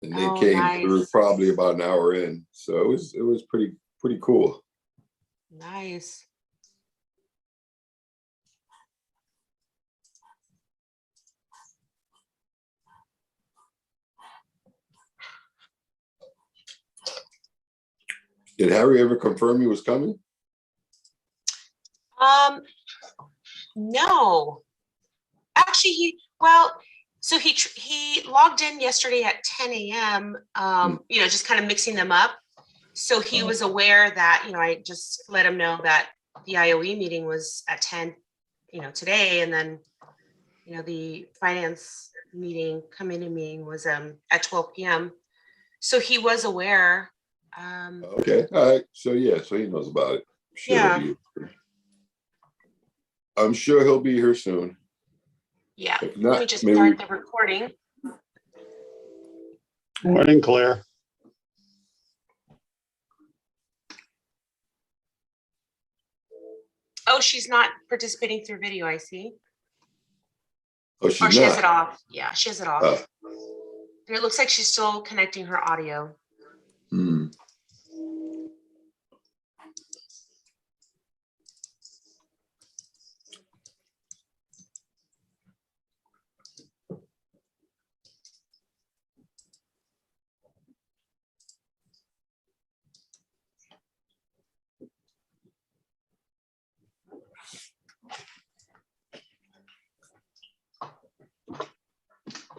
and they Oh, came through nice. probably about an hour in. So it was pretty cool. Nice. Did Harry ever confirm he was coming? No. Actually, so he logged in yesterday at 10 a.m. Just kind of mixing them up. So he was aware that, I just let him know that the IOE meeting was at 10, today, and then, the finance committee meeting was at 12 p.m. So he was aware. Okay, all right. So he knows about it. I'm sure he'll be here soon. Yeah. If not, let me just start the recording. Morning, Claire. Oh, she's not participating through video, I see. Oh, she has it off. Yeah, she has it off. It looks like she's still connecting her audio.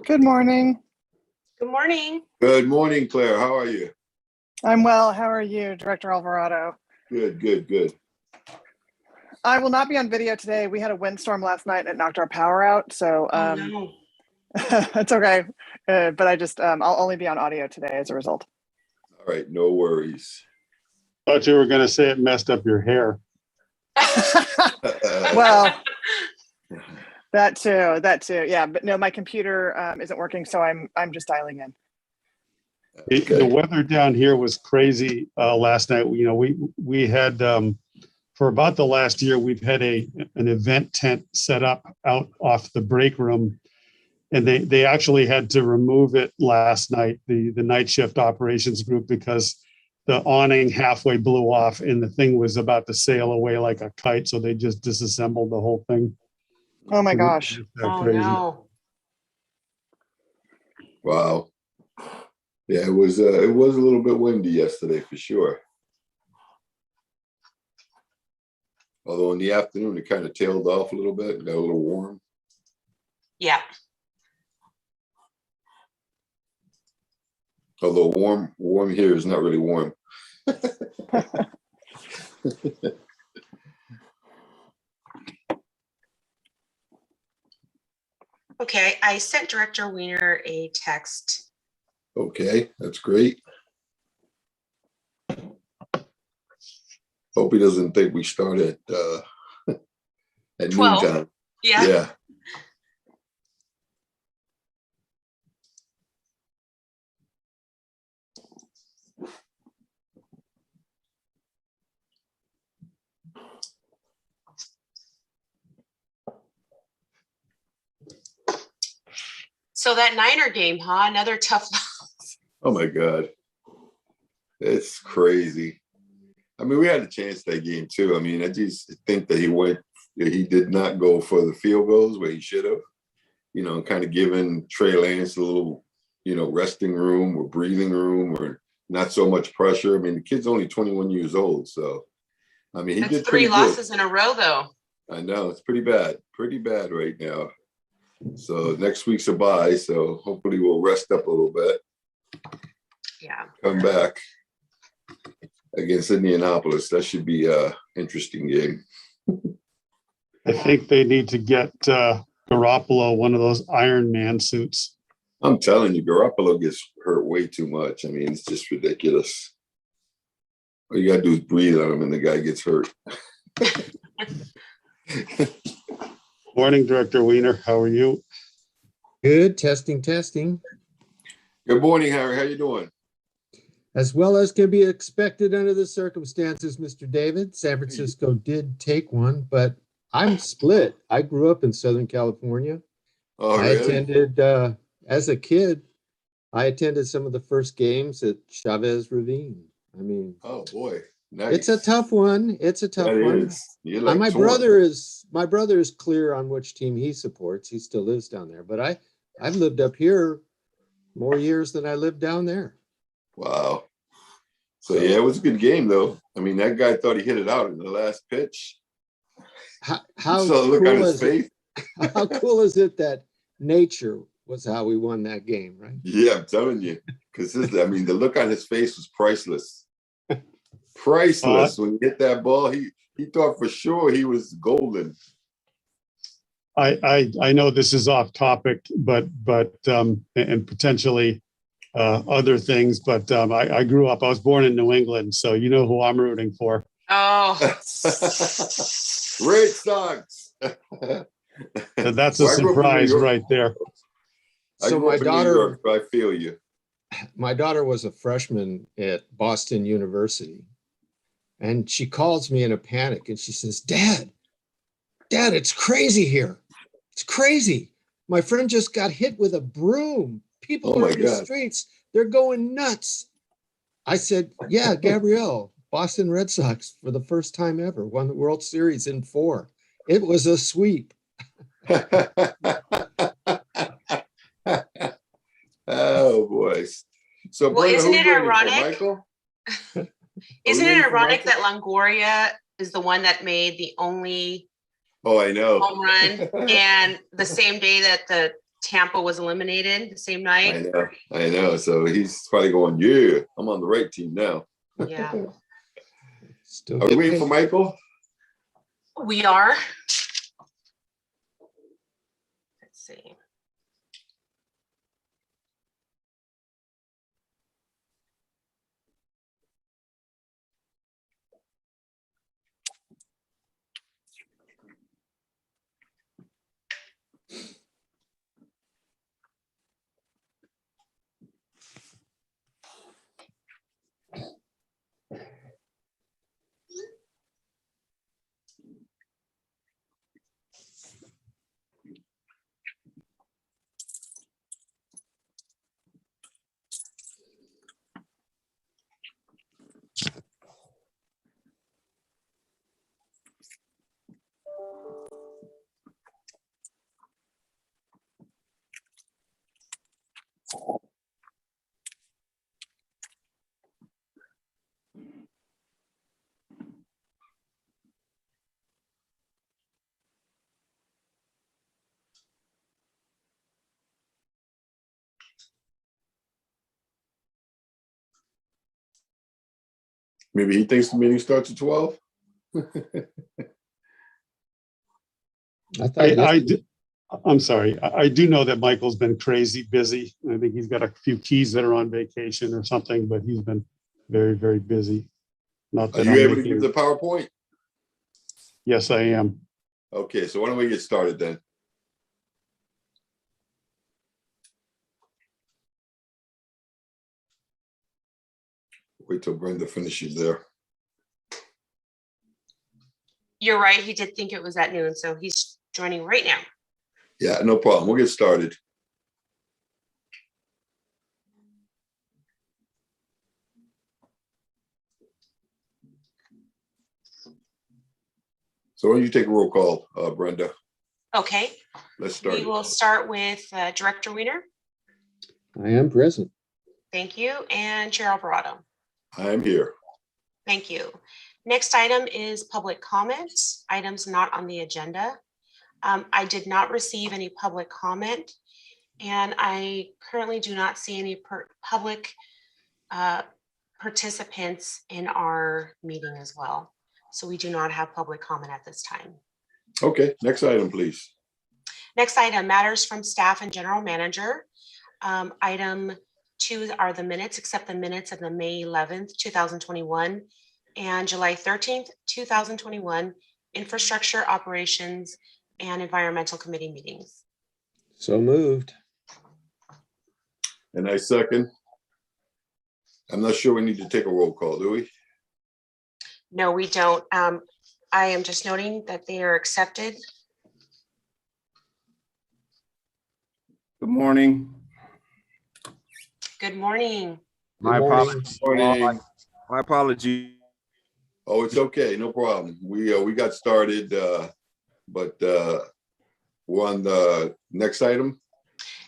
Good morning. Good morning. Good morning, Claire. How are you? I'm well. How are you, Director Alvarado? Good. I will not be on video today. We had a windstorm last night and it knocked our power out. So No. it's okay. But I'll only be on audio today as a result. All right, no worries. Thought you were going to say it messed up your hair. Well, that too. Yeah, but no, my computer isn't working, so I'm just dialing in. Okay. The weather down here was crazy last night. We had for about the last year, we've had an event tent set up out off the break room, and they actually had to remove it last night, the night shift operations group, because the awning halfway blew off and the thing was about to sail away like a kite. So they just disassembled the whole thing. Oh my gosh. Oh, crazy. no. Wow. Yeah, it was a little bit windy yesterday for sure. Although in the afternoon it kind of tailed off a little bit and got a little warm. Yeah. Although warm here is not really warm. Okay, I sent Director Weiner a text. Okay, that's great. Hope he doesn't think we start at 12. noontime. Yeah. Yeah. So that Niner game, huh? Another tough loss. Oh my God. It's crazy. I mean, we had a chance that game too. I mean, I just think that he did not go for the field goals where he should have, kind of given Trey Lance a little, resting room or breathing room or not so much pressure. I mean, the kid's only 21 years old. So, I mean, he That's did 3 pretty losses good. in a row, though. I know, it's pretty bad right now. So next week's a bye. So hopefully we'll rest up a little bit. Yeah. Come back against Indianapolis. That should be a interesting game. I think they need to get Garoppolo one of those Iron Man suits. I'm telling you, Garoppolo gets hurt way too much. I mean, it's just ridiculous. All you gotta do is breathe on him and the guy gets hurt. Morning, Director Weiner. How are you? Good. Testing. Good morning, Harry. How you doing? As well as can be expected under the circumstances, Mr. David. San Francisco did take one, but I'm split. I grew up in Southern California. Oh, I really? attended, as a kid, I attended some of the first games at Chavez Ravine. I mean, Oh boy, nice. it's a tough one. It's a tough That one. is. You're like My torn. brother is clear on which team he supports. He still lives down there, but I've lived up here more years than I lived down there. Wow. So yeah, it was a good game though. I mean, that guy thought he hit it out in the last pitch. How So look cool on his is it? face. How cool is it that nature was how we won that game, right? Yeah, I'm telling you. Because I mean, the look on his face was priceless. Priceless. When he hit that ball, he thought for sure he was golden. I know this is off topic, but and potentially other things, but I grew up, I was born in New England, so you know who I'm rooting for. Oh, Red Sox. And that's a Well, I grew up in New surprise York. right there. I So grew my up in New daughter, York, so I feel you. my daughter was a freshman at Boston University, and she calls me in a panic and she says, Dad, it's crazy here. It's crazy. My friend just got hit with a broom. People Oh are my in the God. streets. They're going nuts. I said, yeah, Gabrielle, Boston Red Sox for the first time ever won the World Series in 4. It was a sweep. Oh boy. So well, Brenda, isn't who it you rooting for, ironic? Michael? Isn't rooting it for ironic Michael? that Longoria is the one that made the only Oh, I know. home run, and the same day that the Tampa was eliminated, the same night? I know. So he's probably going, yeah, I'm on the right team now. Yeah, Still Are we get waiting paid. for Michael? we are. Let's see. Maybe he thinks the meeting starts at 12. I'm sorry. I do know that Michael's been crazy busy. I think he's got a few keys that are on vacation or something, but he's been very, very busy. Not Are that you I'm able to making. give the PowerPoint? Yes, I am. Okay, so why don't we get started then? Wait till Brenda finishes there. You're right. He did think it was at noon, so he's joining right now. Yeah, no problem. We'll get started. So why don't you take a roll call, Brenda? Okay. Let's start. We will start with Director Wiener. I am present. Thank you. And Chair Alvarado. I am here. Thank you. Next item is public comments, items not on the agenda. I did not receive any public comment, and I currently do not see any public participants in our meeting as well. So we do not have public comment at this time. Okay, next item, please. Next item, matters from staff and general manager. Item 2 are the minutes, except the minutes of the May 11th, 2021 and July 13th, 2021 infrastructure, operations, and environmental committee meetings. So moved. And I second. I'm not sure we need to take a roll call, do we? No, we don't. I am just noting that they are accepted. Good morning. Good morning. My Good morning. apologies. Morning. My apologies. Oh, it's okay, no problem. We got started, but we're on the next item.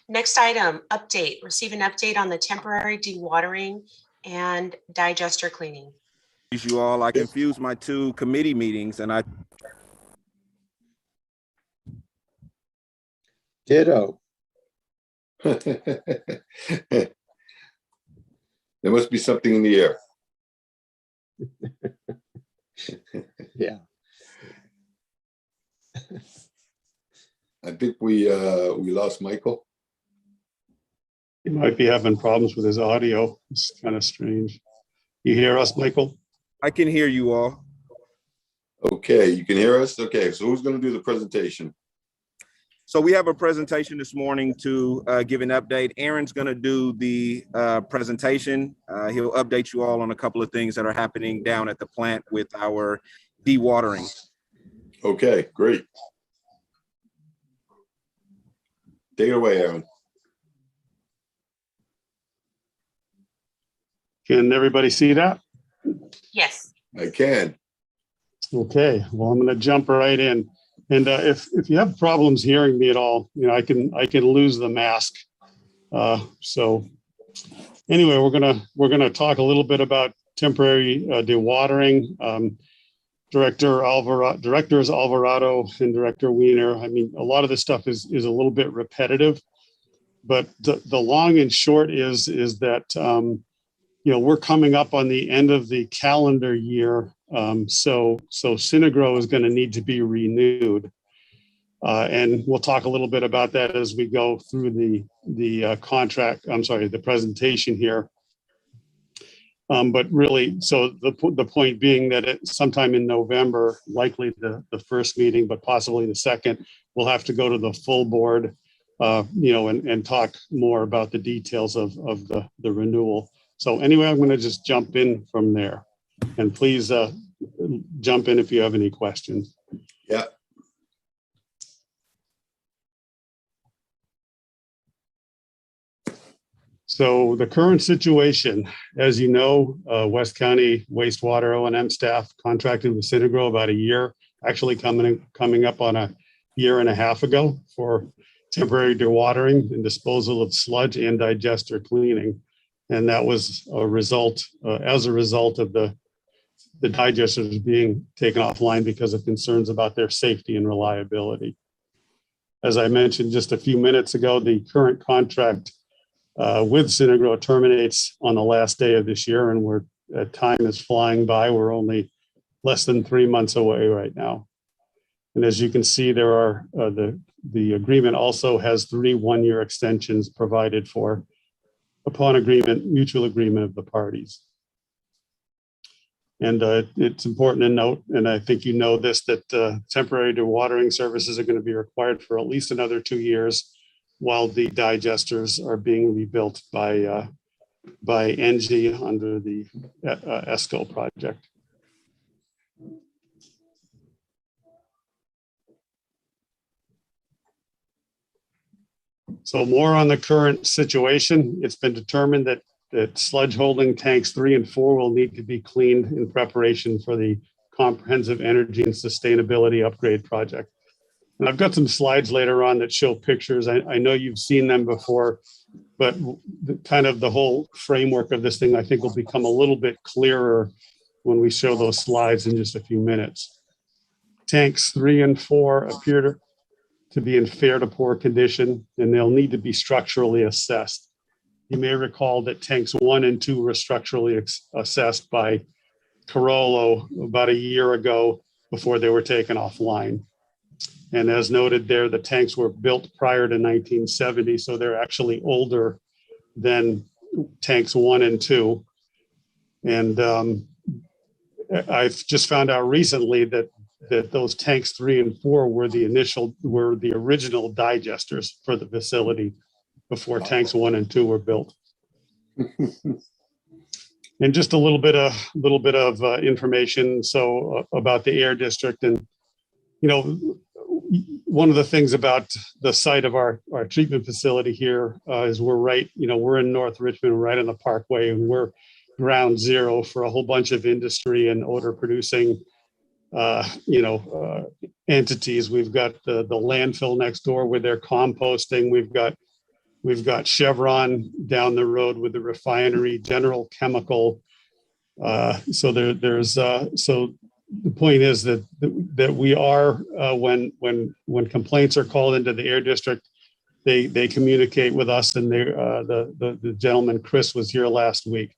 Next item, update. Receive an update on the temporary dewatering and digester cleaning. You all, I confused my two committee meetings and I Ditto. There must be something in the air. Yeah. I think we lost Michael. He might be having problems with his audio. It's kind of strange. You hear us, Michael? can hear you all. Okay, you can hear us? Okay, so who's going to do the presentation? So we have a presentation this morning to give an update. Aaron's going to do the presentation. He'll update you all on a couple of things that are happening down at the plant with our dewatering. Okay, great. Take it away, Aaron. Can everybody see that? Yes. I can. Okay, well, I'm going to jump right in. And if you have problems hearing me at all, I can lose the mask. So anyway, we're gonna talk a little bit about temporary dewatering. Directors Alvarado and Director Weiner. I mean, a lot of this stuff is a little bit repetitive, but the long and short is that we're coming up on the end of the calendar year. So Synagro is going to need to be renewed. And we'll talk a little bit about that as we go through the presentation here. But really, so the point being that sometime in November, likely the first meeting, but possibly the second, we'll have to go to the full board, and talk more about the details of the renewal. So anyway, I'm going to just jump in from there, and please jump in if you have any questions. Yeah. So the current situation, as you know, West County wastewater O&M staff contracted with Synagro about a year, actually coming up on a year and a half ago for temporary dewatering and disposal of sludge and digester cleaning. And that was as a result of the digesters being taken offline because of concerns about their safety and reliability. As I mentioned just a few minutes ago, the current contract with Synagro terminates on the last day of this year, and time is flying by. We're only less than 3 months away right now. And as you can see, there are the agreement also has 3 one-year extensions provided for upon mutual agreement of the parties. And it's important to note, and I think you know this, that temporary dewatering services are going to be required for at least another 2 years while the digesters are being rebuilt by ENGIE under the ESCO project. So more on the current situation. It's been determined that sludge holding tanks 3 and 4 will need to be cleaned in preparation for the comprehensive energy and sustainability upgrade project. And I've got some slides later on that show pictures. I know you've seen them before, but the whole framework of this thing, I think, will become a little bit clearer when we show those slides in just a few minutes. Tanks 3 and 4 appear to be in fair to poor condition, and they'll need to be structurally assessed. You may recall that tanks 1 and 2 were structurally assessed by Carollo about a year ago before they were taken offline. And as noted there, the tanks were built prior to 1970, so they're actually older than tanks 1 and 2. And I've just found out recently that those tanks 3 and 4 were the original digesters for the facility before tanks 1 and 2 were built. And just a little bit of information about the air district. And one of the things about the site of our treatment facility here is we're in North Richmond, right on the Parkway, and we're ground zero for a whole bunch of industry and odor producing entities. We've got the landfill next door where they're composting. We've got Chevron down the road with the refinery, General Chemical. So the point is that we are when complaints are called into the air district, they communicate with us, and the gentleman Chris was here last week.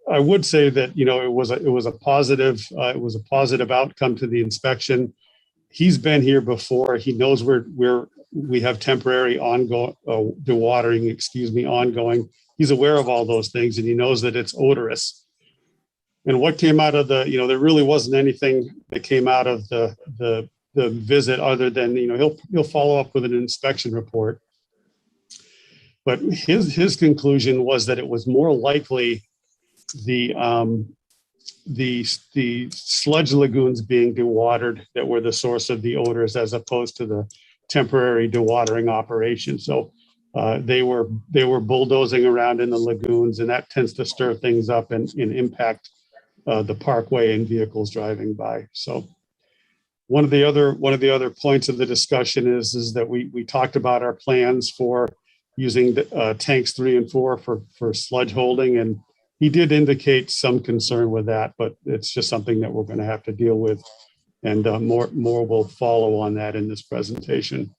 I would say that it was a positive outcome to the inspection. He's been here before. He knows we have temporary dewatering, ongoing. He's aware of all those things, and he knows that it's odorous. And what came out of there really wasn't anything that came out of the visit other than, he'll follow up with an inspection report. But his conclusion was that it was more likely the sludge lagoons being dewatered that were the source of the odors, as opposed to the temporary dewatering operation. So they were bulldozing around in the lagoons, and that tends to stir things up and impact the parkway and vehicles driving by. So one of the other points of the discussion is that we talked about our plans for using the, tanks 3 and 4 for sludge holding, and he did indicate some concern with that, but it's just something that we're going to have to deal with, and more will follow on that in this presentation.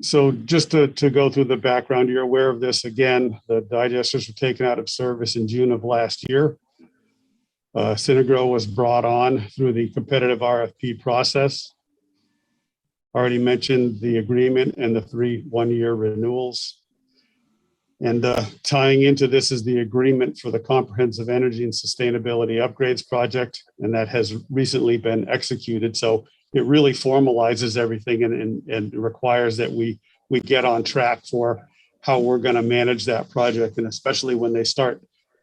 So just to go through the background, you're aware of this. Again, the digesters were taken out of service in June of last year. Synagro was brought on through the competitive RFP process. Already mentioned the agreement and the 3 one-year renewals. And tying into this is the agreement for the Comprehensive Energy and Sustainability Upgrades Project, and that has recently been executed. So it really formalizes everything and requires that we get on track for how we're going to manage that project, and especially when they start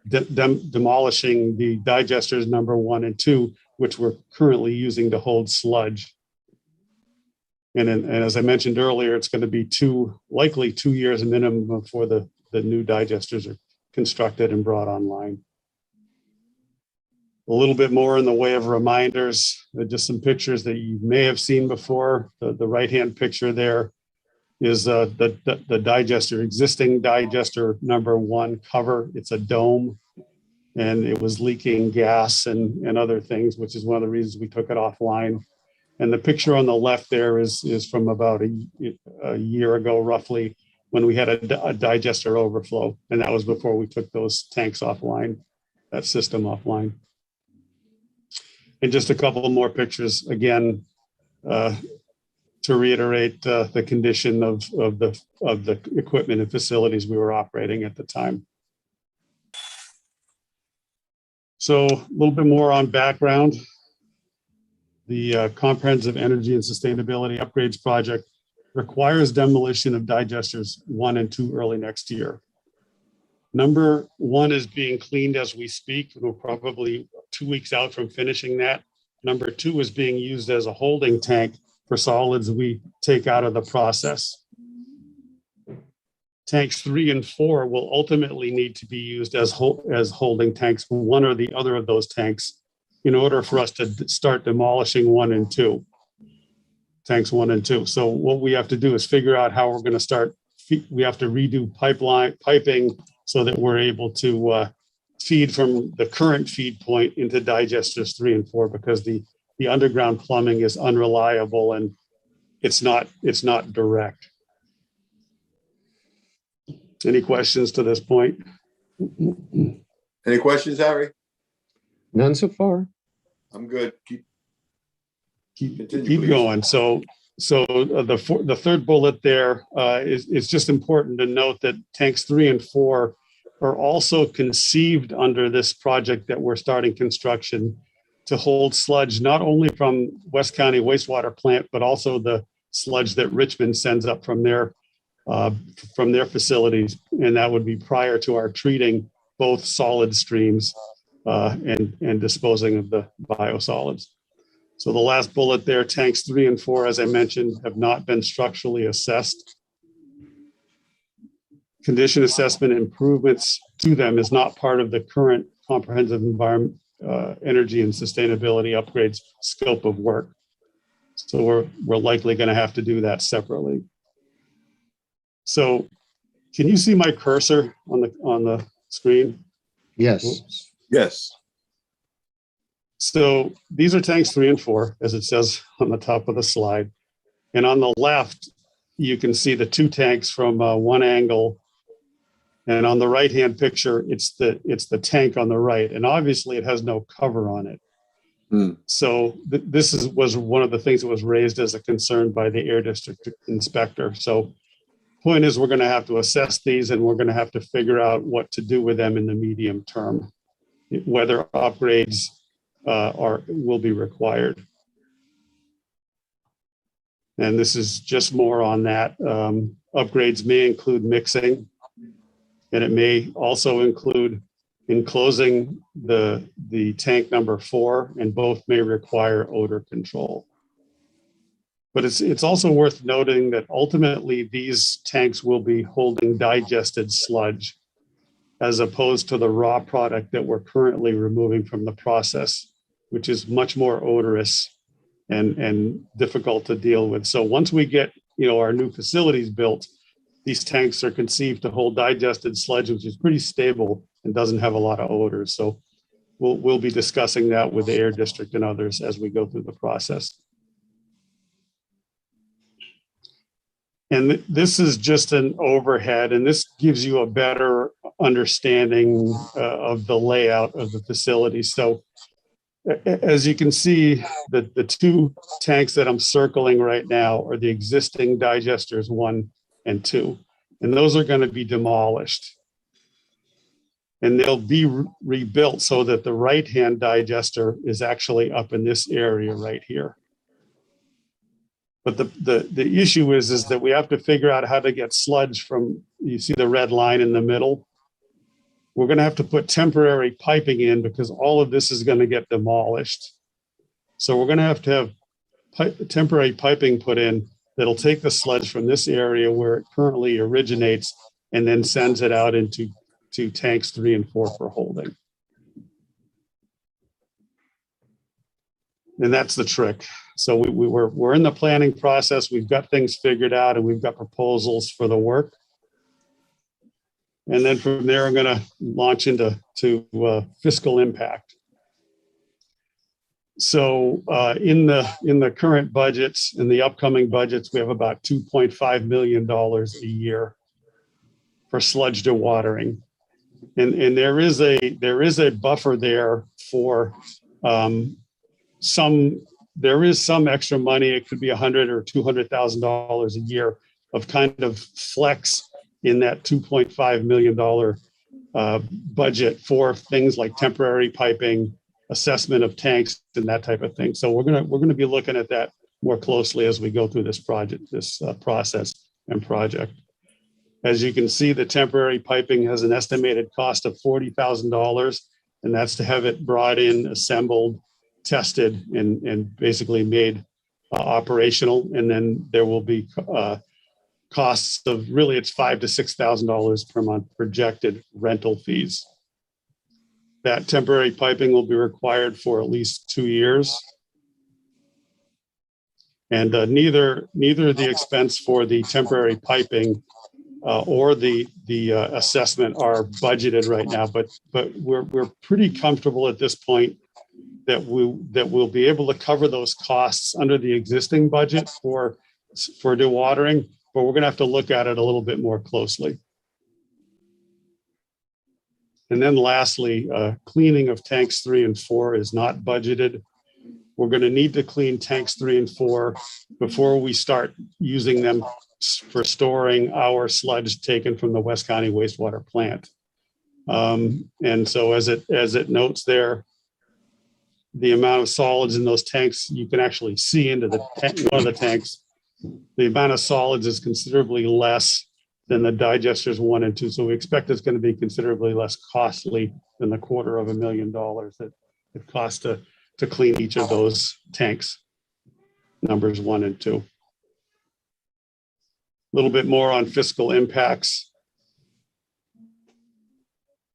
demolishing the digesters number 1 and 2, which we're currently using to hold sludge. And as I mentioned earlier, it's going to be likely 2 years minimum before the new digesters are constructed and brought online. A little bit more in the way of reminders, just some pictures that you may have seen before. The right-hand picture there is the digester, existing digester number 1 cover. It's a dome, and it was leaking gas and other things, which is one of the reasons we took it offline. And the picture on the left there is from about a year ago, roughly, when we had a digester overflow. And that was before we took those tanks offline, that system offline. And just a couple more pictures, again, to reiterate the condition of the equipment and facilities we were operating at the time. So a little bit more on background. The Comprehensive Energy and Sustainability Upgrades Project requires demolition of digesters 1 and 2 early next year. Number 1 is being cleaned as we speak. We're probably 2 weeks out from finishing that. Number 2 is being used as a holding tank for solids we take out of the process. Tanks 3 and 4 will ultimately need to be used as holding tanks for 1 or the other of those tanks in order for us to start demolishing 1 and 2, tanks 1 and 2. So what we have to do is figure out how we're going to start. We have to redo piping so that we're able to feed from the current feed point into digesters 3 and 4, because the underground plumbing is unreliable and it's not direct. Any questions to this point? Any questions, Harry? None so far. I'm good. Keep please. going. So the third bullet there is just important to note that tanks 3 and 4 are also conceived under this project that we're starting construction to hold sludge, not only from West County wastewater plant, but also the sludge that Richmond sends up from their facilities. And that would be prior to our treating both solid streams. and disposing of the biosolids. So the last bullet there, tanks 3 and 4, as I mentioned, have not been structurally assessed. Condition assessment improvements to them is not part of the current comprehensive environment, energy and sustainability upgrades scope of work. So we're likely going to have to do that separately. So can you see my cursor on the screen? Yes. Oops. Yes. So these are tanks 3 and 4, as it says on the top of the slide. And on the left, you can see the 2 tanks from one angle. And on the right-hand picture, it's the tank on the right. And obviously it has no cover on it. So this was one of the things that was raised as a concern by the Air District Inspector. So point is, we're going to have to assess these, and we're going to have to figure out what to do with them in the medium term, whether upgrades will be required. And this is just more on that. Upgrades may include mixing, and it may also include enclosing the tank number 4, and both may require odor control. But it's also worth noting that ultimately these tanks will be holding digested sludge as opposed to the raw product that we're currently removing from the process, which is much more odorous and difficult to deal with. So once we get our new facilities built, these tanks are conceived to hold digested sludge, which is pretty stable and doesn't have a lot of odors. So we'll be discussing that with the Air District and others as we go through the process. And this is just an overhead, and this gives you a better understanding of the layout of the facility. So as you can see, the 2 tanks that I'm circling right now are the existing digesters 1 and 2, and those are going to be demolished. And they'll be rebuilt so that the right-hand digester is actually up in this area right here. But the issue is that we have to figure out how to get sludge from, you see the red line in the middle? We're going to have to put temporary piping in because all of this is going to get demolished. So we're going to have temporary piping put in that'll take the sludge from this area where it currently originates and then sends it out into tanks 3 and 4 for holding. And that's the trick. So we're in the planning process. We've got things figured out, and we've got proposals for the work. And then from there, I'm going to launch into fiscal impact. So in the current budgets, in the upcoming budgets, we have about $2.5 million a year for sludge dewatering. And there is a buffer there for there is some extra money. It could be $100,000 or $200,000 a year of kind of flex in that $2.5 million budget for things like temporary piping, assessment of tanks, and that type of thing. So we're gonna be looking at that more closely as we go through this process and project. As you can see, the temporary piping has an estimated cost of $40,000, and that's to have it brought in, assembled, tested, and basically made operational. And then there will be costs of really it's $5,000 to $6,000 per month projected rental fees. That temporary piping will be required for at least 2 years. And neither the expense for the temporary piping or the assessment are budgeted right now, but we're pretty comfortable at this point that we'll be able to cover those costs under the existing budget for dewatering, but we're going to have to look at it a little bit more closely. And then lastly, cleaning of tanks 3 and 4 is not budgeted. We're going to need to clean tanks 3 and 4 before we start using them for storing our sludge taken from the West County wastewater plant. And so as it notes there, the amount of solids in those tanks, you can actually see into one of the tanks. The amount of solids is considerably less than the digesters 1 and 2. So we expect it's going to be considerably less costly than the $250,000 that it costs to clean each of those tanks, numbers 1 and 2. A little bit more on fiscal impacts.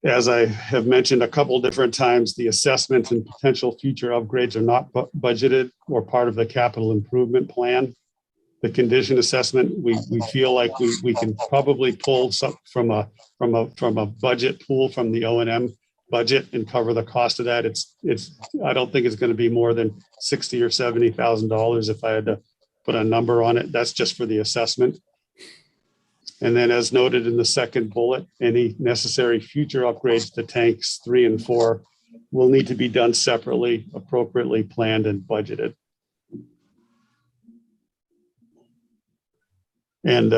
As I have mentioned a couple different times, the assessments and potential future upgrades are not budgeted or part of the capital improvement plan. The condition assessment, we feel like we can probably pull some from a budget pool from the O&M budget and cover the cost of that. I don't think it's going to be more than $60,000 or $70,000 if I had to put a number on it. That's just for the assessment. And then as noted in the second bullet, any necessary future upgrades to tanks 3 and 4 will need to be done separately, appropriately planned and budgeted. And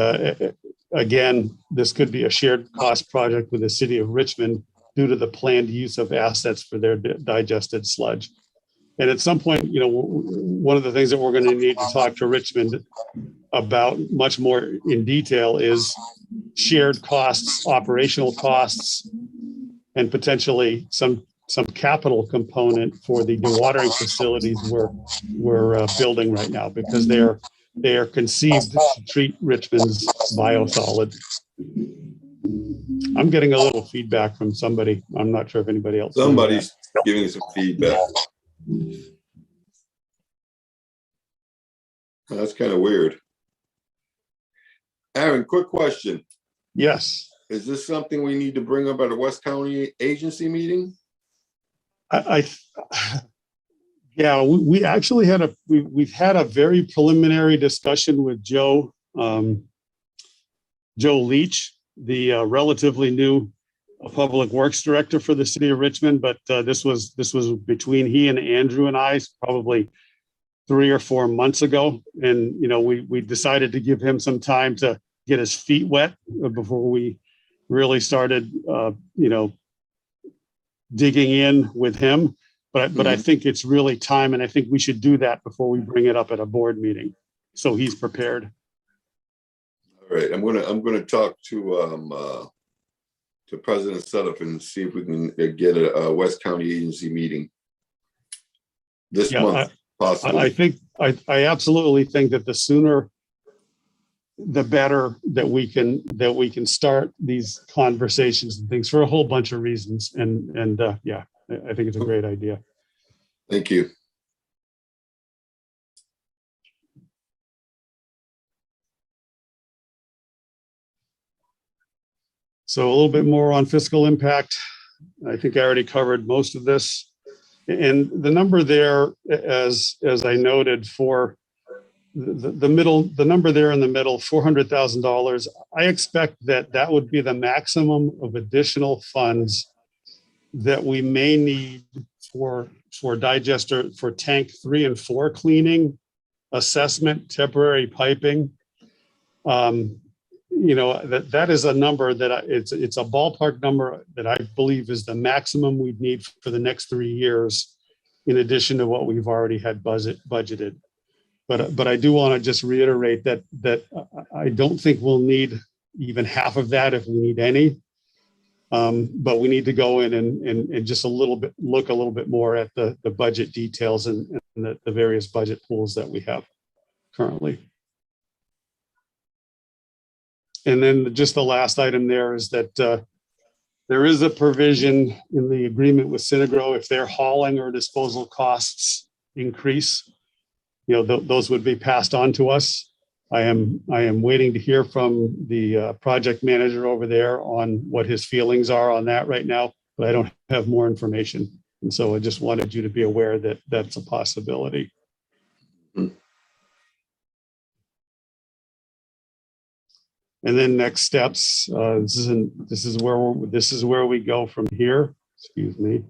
again, this could be a shared cost project with the city of Richmond due to the planned use of assets for their digested sludge. And at some point, one of the things that we're going to need to talk to Richmond about much more in detail is shared costs, operational costs, and potentially some capital component for the dewatering facilities we're building right now, because they are conceived to treat Richmond's biosolids. I'm getting a little feedback from somebody. I'm not sure if anybody else. Somebody's giving some feedback. That's kind of weird. Aaron, quick question. Yes. Is this something we need to bring up at a West County agency meeting? Yeah, we actually we've had a very preliminary discussion with Joe Leach, the relatively new public works director for the city of Richmond. But this was between he and Andrew and I probably 3 or 4 months ago, and we decided to give him some time to get his feet wet before we really started digging in with him. But I think it's really time, and I think we should do that before we bring it up at a board meeting, so he's prepared. All right, I'm gonna talk to President Sutter and see if we can get a West County agency meeting this month. Possibly. I absolutely think that the sooner the better that we can start these conversations and things for a whole bunch of reasons. And yeah, I think it's a great idea. Thank you. So a little bit more on fiscal impact. I think I already covered most of this. And the number there, as I noted, for the number there in the middle, $400,000, I expect that would be the maximum of additional funds that we may need for digester, for tank 3 and 4 cleaning, assessment, temporary piping. That is a number that it's a ballpark number that I believe is the maximum we'd need for the next 3 years, in addition to what we've already had budgeted. But I do want to just reiterate that I don't think we'll need even half of that, if we need any. But we need to go in and just look a little bit more at the budget details and the various budget pools that we have currently. And then just the last item there is that there is a provision in the agreement with Synagro, if their hauling or disposal costs increase, those would be passed on to us. I am waiting to hear from the project manager over there on what his feelings are on that right now, but I don't have more information. And so I just wanted you to be aware that that's a possibility. And then next steps. This is where we go from here. Excuse me.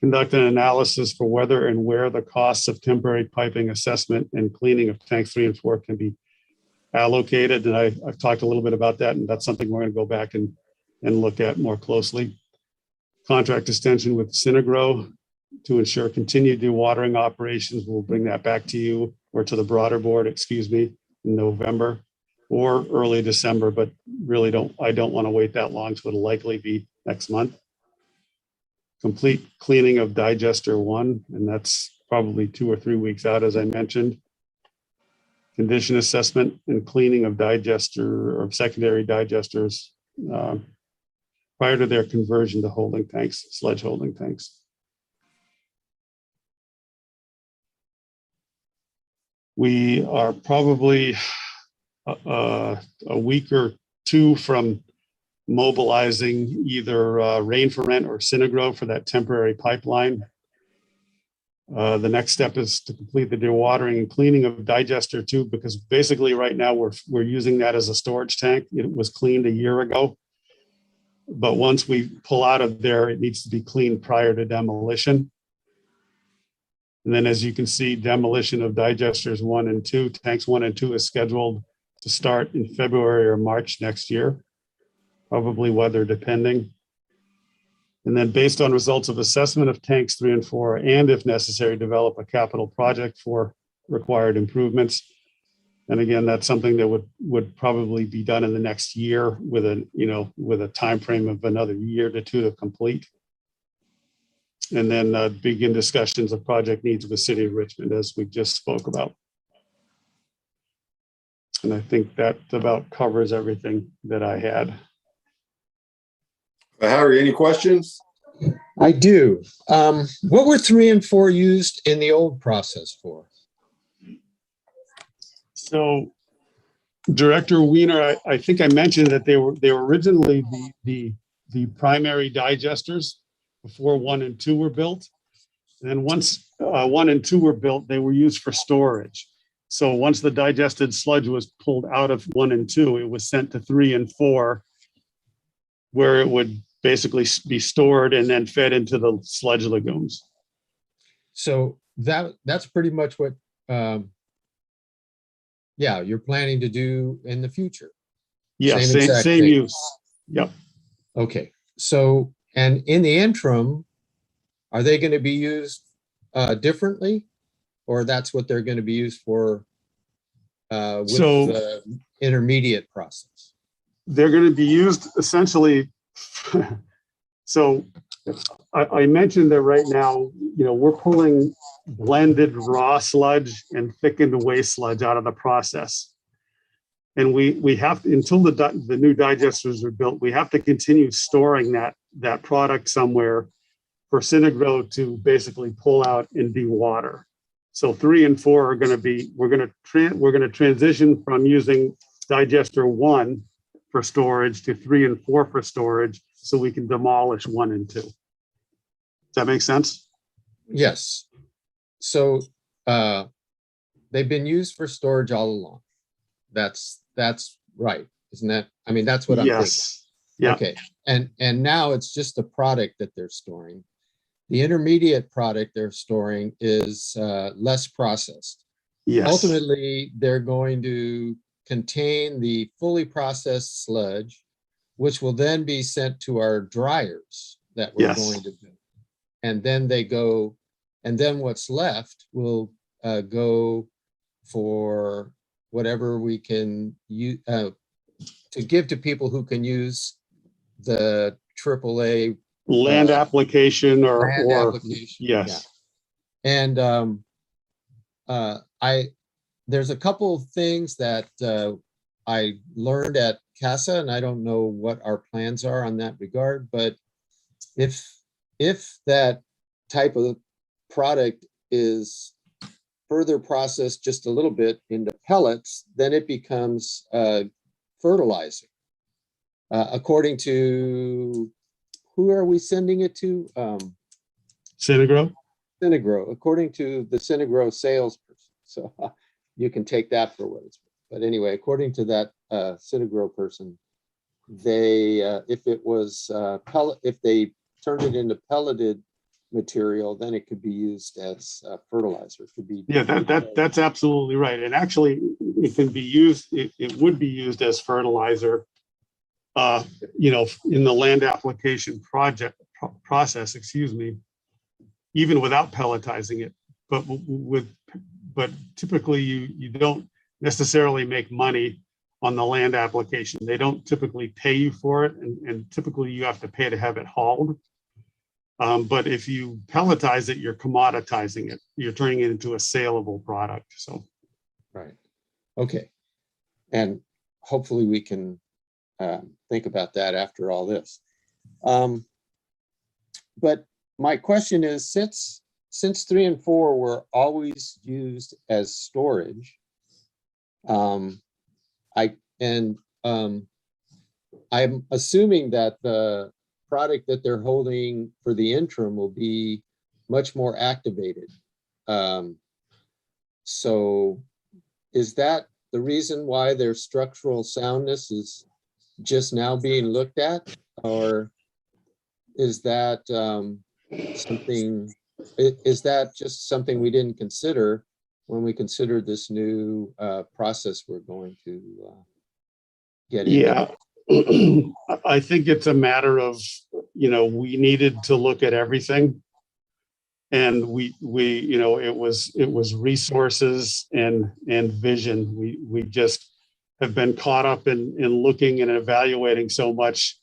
Conduct an analysis for whether and where the costs of temporary piping assessment and cleaning of tanks 3 and 4 can be allocated. And I've talked a little bit about that, and that's something we're going to go back and look at more closely. Contract extension with Synagro to ensure continued dewatering operations. We'll bring that back to you, or to the broader board, in November. or early December, but really I don't want to wait that long, so it'll likely be next month. Complete cleaning of digester 1, and that's probably 2 or 3 weeks out, as I mentioned. Condition assessment and cleaning of digester or secondary digesters prior to their conversion to holding tanks, sludge holding tanks. We are probably a week or 2 from mobilizing either Rain for Rent or Synagro for that temporary pipeline. The next step is to complete the dewatering and cleaning of digester 2, because basically right now we're using that as a storage tank. It was cleaned a year ago, but once we pull out of there, it needs to be cleaned prior to demolition. And then, as you can see, demolition of digesters 1 and 2, tanks 1 and 2 is scheduled to start in February or March next year, probably weather depending. And then, based on results of assessment of tanks 3 and 4, and if necessary, develop a capital project for required improvements. And again, that's something that would probably be done in the next year with a time frame of another year to 2 to complete. And then begin discussions of project needs with the city of Richmond, as we just spoke about. And I think that about covers everything that I had. Harry, any questions? I do. What were 3 and 4 used in the old process for? So, Director Wiener, I think I mentioned that they were originally the primary digesters before 1 and 2 were built. And then once 1 and 2 were built, they were used for storage. So once the digested sludge was pulled out of 1 and 2, it was sent to 3 and 4, where it would basically be stored and then fed into the sludge lagoons. So that's pretty much what, you're planning to do in the future. Yes, Same exact same thing. use. Yep. Okay. So, and in the interim, are they going to be used differently, or that's what they're going to be used for with the intermediate process? They're going to be used essentially. So I mentioned that right now, we're pulling blended raw sludge and thickened waste sludge out of the process. And we have to, until the new digesters are built, we have to continue storing that product somewhere for Synagro to basically pull out and dewater. So 3 and 4 are going to be, we're going to transition from using digester 1 for storage to 3 and 4 for storage, so we can demolish 1 and 2. Does that make sense? Yes. So they've been used for storage all along. That's right, isn't that? I mean, that's what I'm thinking. Yeah. Okay. And now it's just the product that they're storing. The intermediate product they're storing is less processed. Yes. Ultimately, they're going to contain the fully processed sludge, which will then be sent to our dryers that we're going to do. And then and then what's left will go for whatever we can use to give to people who can use the AAA land application or application. Yes. Yeah. And there's a couple of things that I learned at CASA, and I don't know what our plans are on that regard, but if that type of product is further processed just a little bit into pellets, then it becomes fertilizer. According to, who are we sending it to? Synagro. Synagro, according to the Synagro salesperson. So you can take that for what it's worth. But anyway, according to that Synagro person, they if it was if they turned it into pelleted material, then it could be used as fertilizer. It could be that's absolutely right. And actually, it can be used. It would be used as fertilizer. In the land application process. Excuse me. Even without pelletizing it, but typically you don't necessarily make money on the land application. They don't typically pay you for it, and typically you have to pay to have it hauled. But if you pelletize it, you're commoditizing it. You're turning it into a saleable product. So, Right. Okay. And hopefully we can think about that after all this. But my question is, since 3 and 4 were always used as storage, I'm assuming that the product that they're holding for the interim will be much more activated. So is that the reason why their structural soundness is just now being looked at? Or is that is that just something we didn't consider when we considered this new process we're going to get into? yeah, I think it's a matter of, we needed to look at everything. And we it was resources and vision. We just have been caught up in looking and evaluating so much.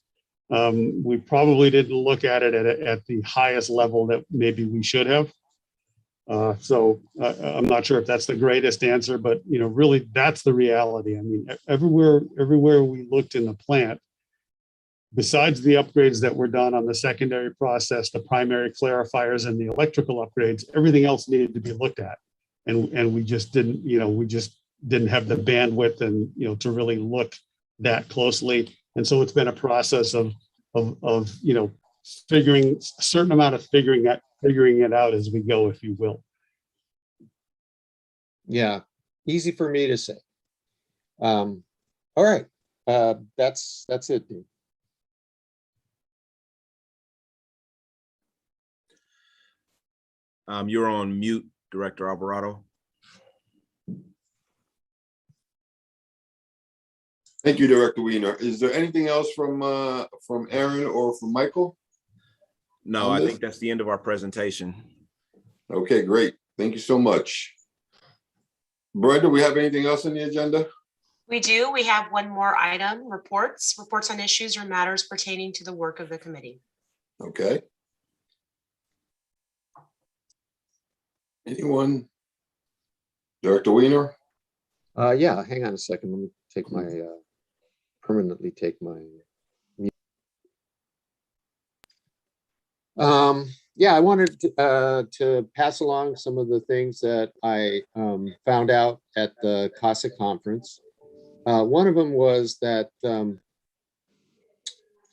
We probably didn't look at it at the highest level that maybe we should have. So I'm not sure if that's the greatest answer, but really that's the reality. I mean, everywhere we looked in the plant, besides the upgrades that were done on the secondary process, the primary clarifiers and the electrical upgrades, everything else needed to be looked at. And we just didn't, didn't have the bandwidth and, to really look that closely. And so it's been a process of figuring a certain amount of figuring it out as we go, if you will. Yeah, easy for me to say. All right, that's it, Dean. You're on mute, Director Alvarado. Thank you, Director Weiner. Is there anything else from Aaron or from Michael? No, I think that's the end of our presentation. Okay, great. Thank you so much. Brenda, we have anything else on the agenda? We do. We have one more item, reports on issues or matters pertaining to the work of the committee. Okay. Anyone? Director Weiner? Yeah, hang on a second. Let me take my, permanently take my mute. Yeah, I wanted to pass along some of the things that I found out at the CASA conference. One of them was that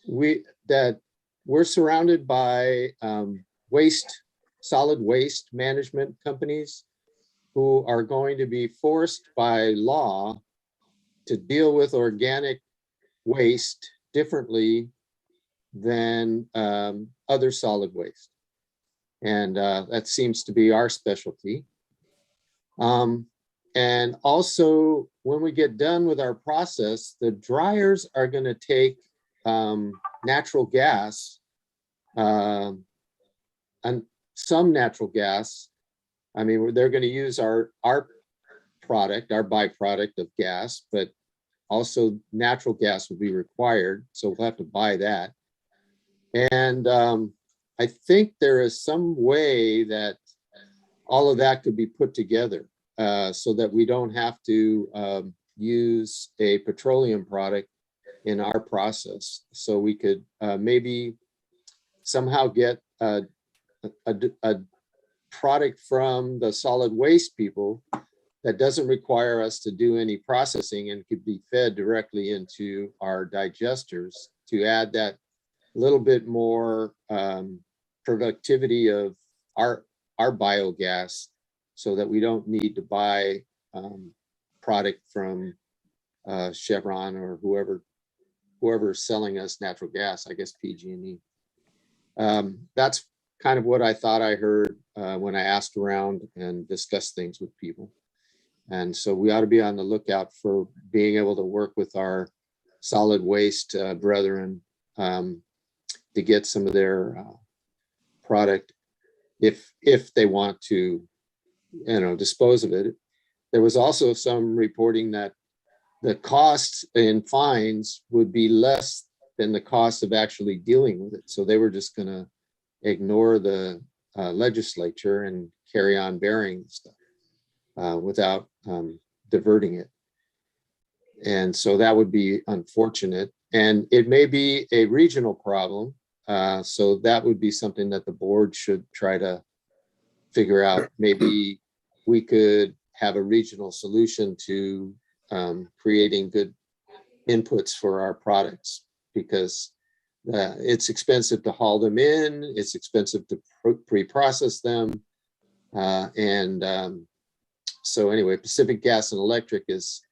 we're surrounded by solid waste management companies who are going to be forced by law to deal with organic waste differently than other solid waste. And that seems to be our specialty. And also, when we get done with our process, the dryers are going to take natural gas and some natural gas. I mean, they're going to use our product, our byproduct of gas, but also natural gas will be required. So we'll have to buy that. And I think there is some way that all of that could be put together so that we don't have to use a petroleum product in our process. So we could maybe somehow get a product from the solid waste people that doesn't require us to do any processing and could be fed directly into our digesters to add that little bit more productivity of our biogas, so that we don't need to buy product from Chevron or whoever's selling us natural gas, I guess PG&E. That's kind of what I thought I heard when I asked around and discussed things with people. And so we ought to be on the lookout for being able to work with our solid waste brethren to get some of their product if they want to, dispose of it. There was also some reporting that the costs in fines would be less than the cost of actually dealing with it. So they were just going to ignore the legislature and carry on bearing stuff without diverting it. And so that would be unfortunate. And it may be a regional problem. So that would be something that the board should try to figure out. Maybe we could have a regional solution to creating good inputs for our products, because it's expensive to haul them in, it's expensive to pre-process them. So anyway, Pacific Gas and Electric is,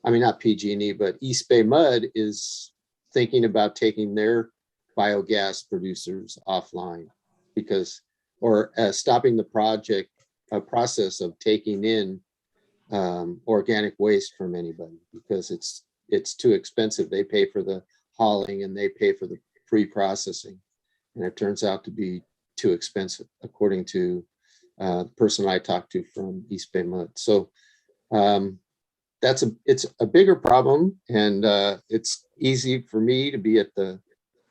I mean, not PG&E, but East Bay Mud is thinking about taking their biogas producers offline because, or stopping the process of taking in organic waste from anybody because it's too expensive. They pay for the hauling and they pay for the pre-processing, and it turns out to be too expensive, according to the person I talked to from East Bay Mud. So it's a bigger problem, and it's easy for me to be at the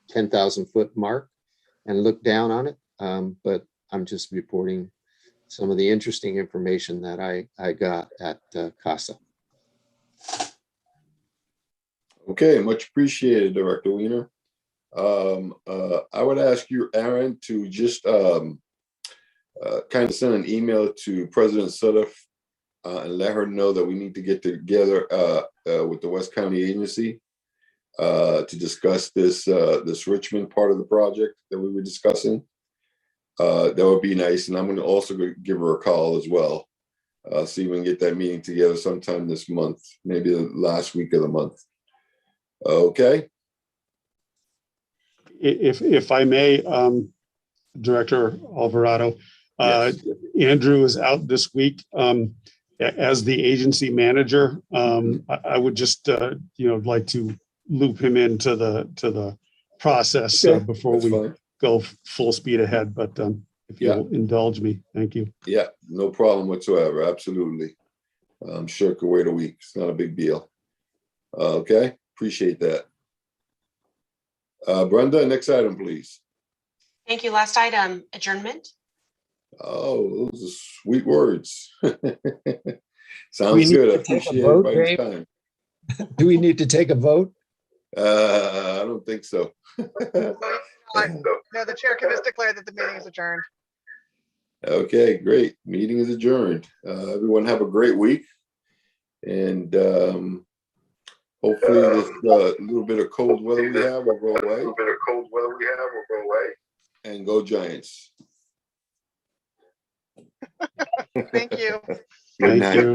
10,000 foot mark and look down on it, but I'm just reporting some of the interesting information that I got at CASA. Okay, much appreciated, Director Weiner. I would ask you, Aaron, to just kind of send an email to President Sudduth and let her know that we need to get together with the West County Agency to discuss this Richmond part of the project that we were discussing. That would be nice. And I'm going to also give her a call as well. See if we can get that meeting together sometime this month, maybe the last week of the month. Okay. If I may, Director Alvarado, Yes. Andrew is out this week as the agency manager. I would just like to loop him into the process before That's we fine. go full speed ahead. But if you'll indulge me, thank you. Yeah, no problem whatsoever. Absolutely. I'm sure it could wait a week. It's not a big deal. Okay, appreciate that. Brenda, next item, please. Thank you. Last item, adjournment. Oh, those are sweet words. Sounds good. I appreciate everybody's time. Do we need to take a vote? I don't think so. No, the chair can just declare that the meeting is adjourned. Okay, great. Meeting is adjourned. Everyone have a great week. And hopefully this little bit of cold weather we have will go away. And go Giants. Thank you. Good night.